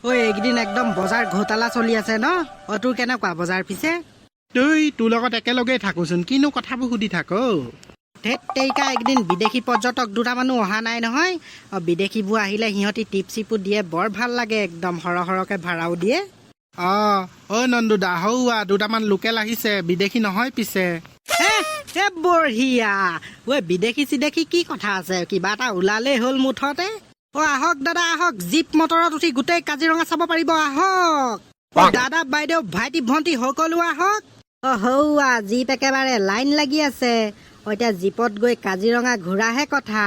ঐ এইকেইদিন একদম বজাৰ ঘোটালা চলি আছে ন? তোৰ কেনেকুৱা বজাৰ পিছে? তোৰ লগত একেলগেই থাকোচোন, কিনো কথাবোৰ সুধি থাক? ধেত তেৰিকা, এইকেইদিন বিদেশী পৰ্যটক দুটামানো অহা নাই নহয়। বিদেশীবোৰ আহিলে সিহঁতি টিপ চিপো দিয়ে, বৰ ভাল লাগে, একদম সৰহ সৰহকৈ ভাড়াও দিয়ে। নন্দুদা হৌৱা দুটামান লোকেল আহিছে, বিদেশী নহয় পিছে। বঢ়িয়া। বিদেশী চিদেশী কি কথা আছে, কিবা এটা ওলালেই হ'ল মুঠতে। আহক দাদা আহক, জীপ মটৰত উঠি গোটেই কাজিৰঙা চাব পাৰিব, আহক। দাদা বাইদেউ ভাইটি ভণ্টি সকলো আহক। হৌৱা জীপ একেবাৰে লাইন লাগি আছে। এতিয়া জীপত গৈ কাজিৰঙা ঘূৰাহে কথা।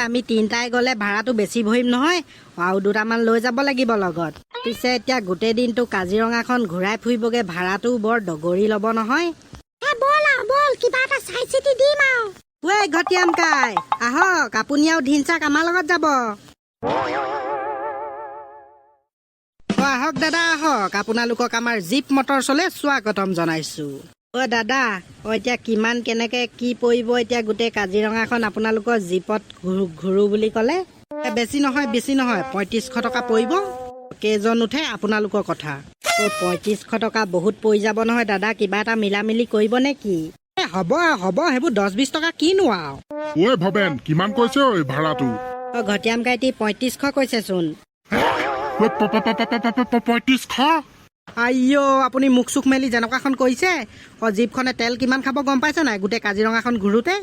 আমি তিনটাই গলে ভাড়াটো বেছি ভৰিম নহয়, আৰু দুটামান লৈ যাব লাগিব লগত। পিছে এতিয়া গোটেই দিনটো কাজিৰঙাখন ঘূৰাই ফুৰিবগে, ভাড়াটো বৰ ডগৰি ল'ব নহয়। ঘটিয়ামকাই আহক, আপুনি আৰু ধিনচাক আমাৰ লগত যাব। আহক দাদা আহক, আপোনালোকক আমাৰ জীপ মটৰ চলে স্বাগতম জনাইছো। দাদা এতিয়া কিমান কেনেকে কি পৰিব? এতিয়া গোটেই কাজিৰঙাখন আপোনালোকৰ জীপত ঘূৰো বুলি ক'লে বেছি নহয় 3500 টকা পৰিব। কেইজন উঠে আপোনালোকৰ কথা। 3500 টকা বহুত পৰি যাব নহয় দাদা, কিবা এটা মিলা মিলি কৰিব নে কি? হ'ব সেইবোৰ 10-20 টকা কিনো আৰু। ভবেন কিমান কৈছে ভাড়াটো? ঘটিয়াম গাইটি 3500 কৈছেচোন। 3500? আইঅ, আপুনি মুখ চুখ মেলি যেনেকুৱাখন কৰিছে। জীপখনে তেল কিমান খাব গম পাইছে নাই গোটেই কাজিৰঙাখন ঘূৰোতে?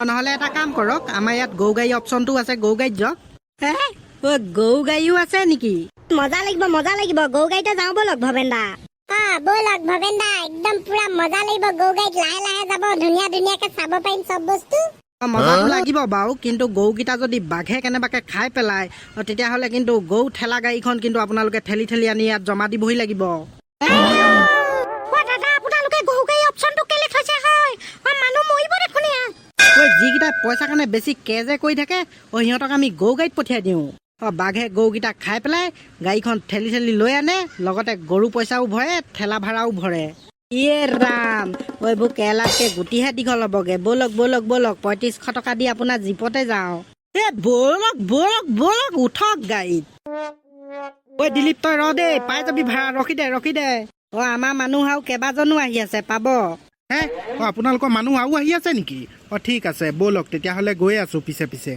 নহ'লে এটা কাম কৰক, আমাৰ ইয়াত গৰু গাড়ী অপশ্যনটো আছে, গৰু গাড়ীত যাওক। গৰু গাড়ীও আছে নেকি? মজা লাগিব গৰু গাড়ীতে যাওঁ বলক ভবেন দা। বলক ভবেন দা, একদম পুৰা মজা লাগিব গৰু গাড়ীত, লাহে লাহে যাব, ধুনীয়াকে চাব পাৰিম চব বস্তু। মজাটো লাগিব বাৰু, কিন্তু গৰুকেইটা যদি বাঘে কেনেবাকে খাই পেলাই তেতিয়াহ'লে কিন্তু গৰু ঠেলা গাড়ীখন কিন্তু আপোনালোকে ঠেলি ঠেলি আনি ইয়াত জমা দিবহি লাগিব। যিকেইটা পইচা কাৰণে বেছি কেজে কৰি থাকে, সিহঁতক আমি গৰু গাড়ীত পঠিয়াই দিওঁ। বাঘে গৰুকেইটা খাই পেলাই গাড়ীখন ঠেলি ঠেলি লৈ আনে, লগতে গৰু পইচাও ভৰে, ঠেলা ভাড়াও ভৰে। ইয়ে ৰাম, এইবোৰ কেৰেলাতকে গুটিহে দীঘল হ'বগে। বলক 3500 টকা দি আপোনাৰ জীপতে যাওঁ। বলক উঠক গাড়ীত। দিলীপ তই ৰ দেই, পাই যাবি ভাড়া, ৰখি দে। আমাৰ মানুহ আৰু কেইবাজনো আহি আছে, পাব। আপোনালোকৰ মানুহ আৰু আহি আছে নেকি? ঠিক আছে বলক তেতিয়াহ'লে, গৈ আছো পিছে পিছে।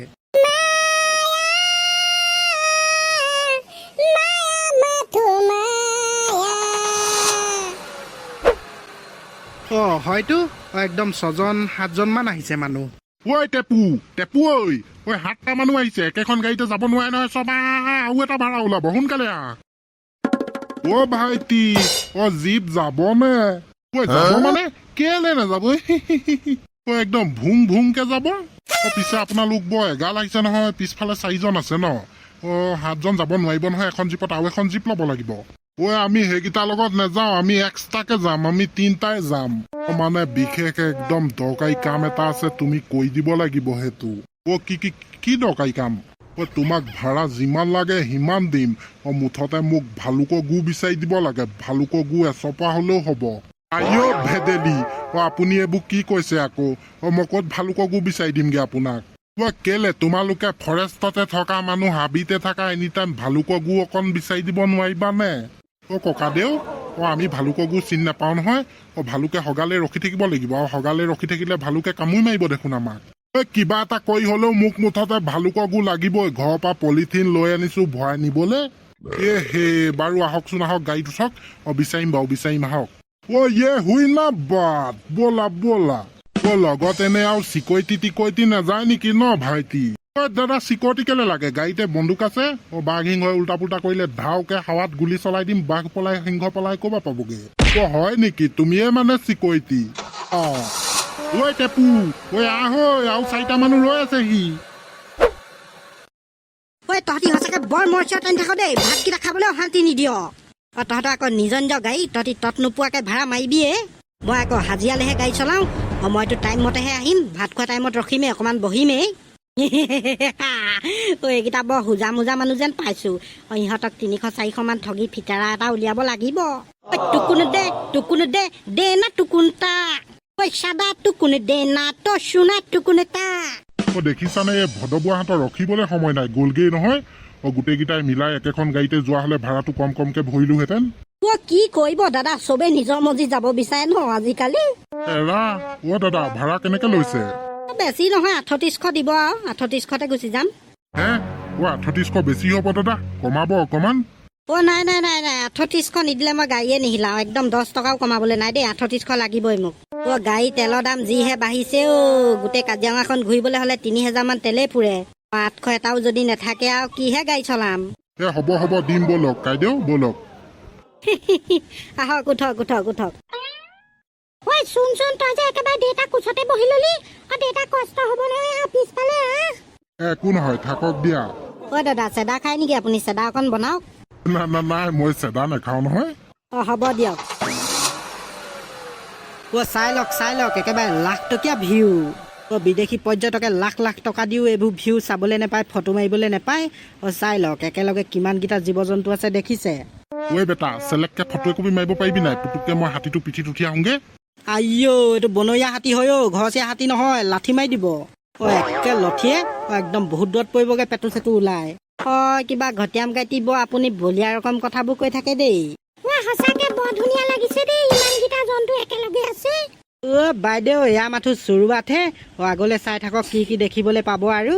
হয়তো একদম 6-7জন মান আহিছে মানুহ। টেপু ঐ 7টা মানুহ আহিছে, একেখন গাড়ীতে যাব নোৱাৰে নহয়, চব আৰু এটা ভাড়া ওলাব, সোনকালে ভাইটি জীপ যাবনে? যাব মানে কেলে নাযাব? একদম ভুংকে যাব। পিছে আপোনালোক বৰ এগাল আহিছে নহয়, পিছফালে 4জন আছে ন? 7জন যাব নোৱাৰিব নহয়, এখন জীপত আৰু এখন জীপ ল'ব লাগিব। আমি সেইকেইটাৰ লগত নাযাওঁ, আমি এক্সট্ৰাকে যাম, আমি 3টাই যাম। মানে বিশেষ একদম দৰকাৰী কাম এটা আছে, তুমি কৈ দিব লাগিব সেইটো। কি দৰকাৰী কাম? তোমাক ভাড়া যিমান লাগে সিমান দিম। মুঠতে মোক ভালুকৰ গু বিচাৰি দিব লাগে, ভালুকৰ গু এচপা হলেও হ'ব। ভেদেলি আপুনি এইবোৰ কি কৈছে আকৌ? মই ক'ত ভালুকৰ গু বিচাৰি দিমগে আপোনাক? কেলে তোমালোকে ফৰেষ্টতে থকা মানুহ, হাবিতে থকা, এনি টাইম ভালুকৰ গু অকণ বিচাৰি দিব নোৱাৰিবানে? ককাদেউ আমি ভালুকৰ গু চিনি নাপাওঁ নহয়। ভালুকে হগালে ৰখি থাকিব লাগিব, আৰু হগালে ৰখি থাকিলে ভালুকে কামুৰি মাৰিব দেখোন আমাক। কিবা এটা কৰি হলেও মোক মুঠতে ভালুকৰ গু লাগিবই। ঘৰৰ পৰা পলিথিন লৈ আনিছো ভৰাই নিবলে। বাৰু আহকচোন, আহক গাড়ীত উঠক। বিচাৰিম আহক। হুই না বাট, বলা লগত এনে আৰু চিকৰিটি নাযায় নেকি ন ভাইটি? দাদা চিকৰিটি কেলে লাগে? গাড়ীতে বন্দুক আছে। বাঘ সিংহ উল্টা পুল্টা কৰিলে ধাওকে হাৱাত গুলি চলাই দিম, বাঘ পলাই সিংহ পলাই ক'বা পাবগে। হয় নেকি? তুমিয়ে মানে চিকৰিটি? টেপু আহ, আৰু 4টা মানুহ ৰৈ আছে সি। তহঁতি সঁচাকে বৰ মৰ্চিয়া টানি থাক দেই, ভাতকেইটা খাবলৈ শান্তি নিদিয়। তহঁতৰ আকৌ নিজৰ গাড়ী, তহঁতি তত নোপোৱাকে ভাড়া মাৰিবিয়ে। মই আকৌ হাজিৰালেহে গাড়ী চলাওঁ, সময়টো টাইম মতেহে আহিম, ভাত খোৱা টাইমত ৰখিমেই, অকমান বহিমেই। এইকেইটা বৰ হোজা মোজা মানুহ যেন পাইছো। ইহঁতক 300-400 মান ঠগি ফিটাৰা এটা উলিয়াব লাগিব। টুকুন দে না টুকুনটা, পইচা দা টুকুন দে না তো সোনা টুকুনটা। দেখিছানে এই ভদবুৱাহঁতৰ ৰখিবলৈ সময় নাই, গ'লগেই নহয়। গোটেইকেইটাই মিলাই একেখন গাড়ীতে যোৱা হ'লে ভাড়াটো কম কমকে ভৰিলোহেঁতেন। কি কৰিব দাদা, চবে নিজৰ মজি যাব বিচাৰে ন আজিকালি। এৰা দাদা ভাড়া কেনেকে লৈছে? বেছি নহয়, 3800 দিব আৰু 3800তে গুচি যাম। হে 3800 বেছি হ'ব দাদা, কমাব অকমান। নাই নাই নাই নাই, 3800 নিদিলে মই গাড়ীয়ে নিহিলাও, একদম 10 টকাও কমাবলৈ নাই দেই, 3800 লাগিবই মোক। গাড়ী তেলৰ দাম যিহে বাঢ়িছে গোটেই কাজিৰঙাখন ঘূৰিবলৈ হ'লে 3000 মান তেলেই পুৰে। 800 এটাও যদি নাথাকে আৰু কিহে গাড়ী চলাম। হ'ব দিম ব'লক কাইদেউ, ব'লক। আহক উঠক উঠক উঠক। ঐ শুন তই যে একেবাৰে দেউতা কোচতে বহি ললি, দেউতা কষ্ট হ'ব নহয় পিছফালে। একো নহয় থাকক দিয়া। দাদা চেদা খাই নেকি আপুনি? চেদা অকণ বনাওক। নাই মই চেদা নাখাওঁ নহয়। হ'ব দিয়ক। চাই লওক একেবাৰে লাখ টকীয়া ভিউ। বিদেশী পৰ্যটকে লাখ লাখ টকা দিও এইবোৰ ভিউ চাবলৈ নাপায়, ফটো মাৰিবলৈ নাপায়। চাই লওক একেলগে কিমানকেইটা জীৱ জন্তু আছে দেখিছে। বেটা চেলেককে ফটো একপি মাৰিব পাৰিবি নাই? পুতুককে মই হাতীটো পিঠিত উঠি আহোঁগে। এইটো বনৰীয়া হাতী হয় ঘৰচীয়া হাতী নহয়, লাঠি মাৰি দিব। একে লঠিয়ে একদম বহুত দূৰত পৰিবগে, পেটু চেটু ওলাই। কিবা ঘটিয়াম গাইটিব আপুনি বলিয়া ৰকম কথাবোৰ কৈ থাকে দেই। সঁচাকে বৰ ধুনীয়া লাগিছে দেই, ইমানকেইটা জন্তু একেলগে আছে। বাইদেউ এয়া মাথো চুৰুৱাতহে, আগলৈ চাই থাকক কি কি দেখিবলৈ পাব আৰু।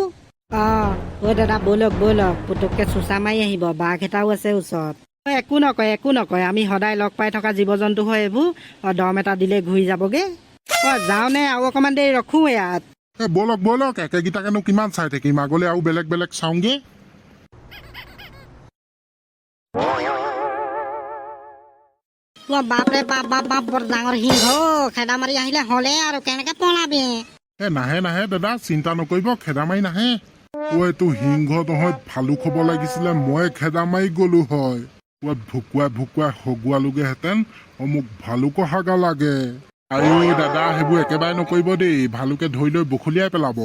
দাদা ব'লক পুতুককে চোচা মাৰি আহিব, বাঘ এটাও আছে ওচৰত। একো নকয়, আমি সদায় লগ পাই থকা জীৱ জন্তু হয় এইবোৰ। দম এটা দিলে ঘূৰি যাবগে। যাওঁ নে আৰু অকমান দেৰি ৰখো ইয়াত? ব'লক একেগিটাকেনো কিমান চাই থাকিম, আগলৈ আৰু বেলেগ বেলেগ চাওঁগে। বাপৰে বাপ বৰ ডাঙৰ সিংহ, খেদা মাৰি আহিলে হ'লে আৰু কেনেকে পলাবি? নাহে দাদা চিন্তা নকৰিব, খেদা মাৰি নাহে। এইটো সিংহ নহয়, ভালুক হ'ব লাগিছিলে, মই খেদা মাৰি গলো হয়। ভুকুৱাই হগুৱালোগেহেঁতেন, মোক ভালুকৰ হাগা লাগে। দাদা সেইবোৰ একেবাৰে নকৰিব দেই, ভালুকে ধৰি লৈ বখলিয়াই পেলাব।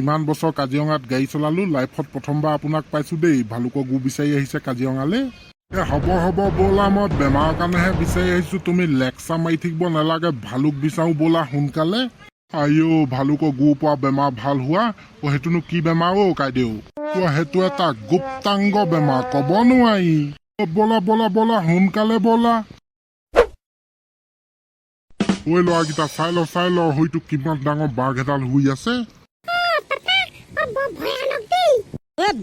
ইমান বছৰ কাজিৰঙাত গাড়ী চলালো, লাইফত প্ৰথমবাৰ আপোনাক পাইছো দেই, ভালুকৰ গু বিচাৰি আহিছে কাজিৰঙালৈ। হ'ব ব'লা, মই বেমাৰৰ কাৰণেহে বিচাৰি আহিছো, তুমি লেকচা মাৰি থাকিব নালাগে, ভালুক বিচাৰো ব'লা সোনকালে। ভালুকৰ গু পোৱা বেমাৰ ভাল হোৱা, সেইটোনো কি বেমাৰ কাইদেউ? সেইটো এটা গুপ্তাংগ বেমাৰ, কব নোৱাৰি। ব'লা সোনকালে ব'লা। ল'ৰাকেইটা চাই ল হয়তো কিমান ডাঙৰ বাঘ এডাল শুই আছে।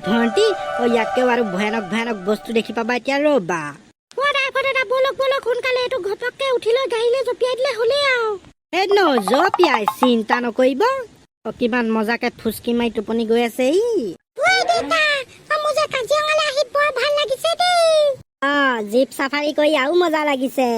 ভণ্টি ইয়াতকেও আৰু ভয়ানক বস্তু দেখি পাবা এতিয়া, ৰবা। ব'লক সোনকালে, এইটো ঘপককে উঠি লৈ গাড়ীলৈ জঁপিয়াই দিলে হ'লেই আৰু। জঁপিয়াই চিন্তা নকৰিব, কিমান মজাকে ফুচকি মাৰি টোপনি গৈ আছে। জীপ চাফাৰী কৰি আৰু মজা লাগিছে।